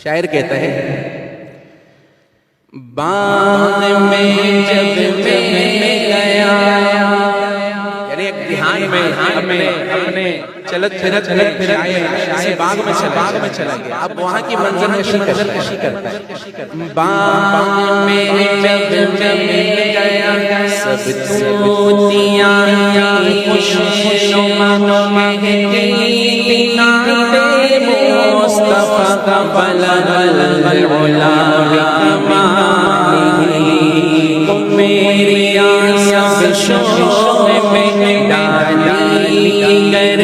شاعر کہتا ہے باغ میں جب میں گیا، یعنی ایک دھیان میں اپنے چلت پھرت شاعر باغ میں چلا گیا، اب وہاں کی منظر کشی کرتا ہے۔ باغ میں جب میں گیا سب توتیاں خوشنما مہکتی مصطفیٰ کا بلغ العلا بکمالہ، میری آنکھ شوق میں ڈالی گر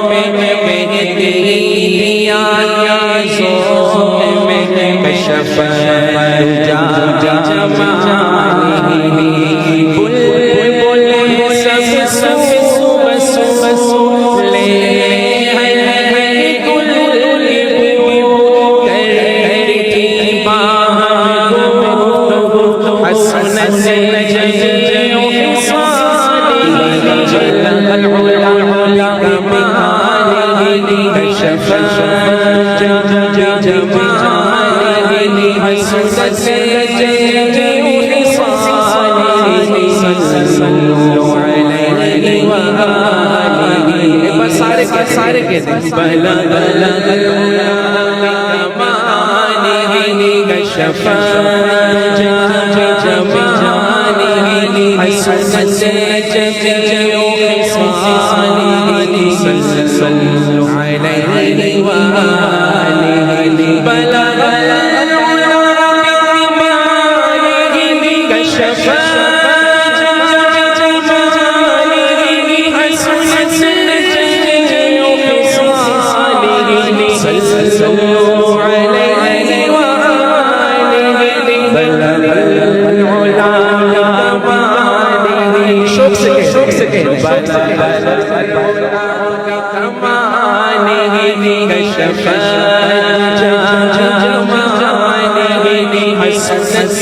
میں مہندی ذوق میں کشف سارے کہتے ہیں بلغ کمالہ کشف جمالہ حسنت جمیع خصالہ صلوا علیہ وآلہ بلغ حسنت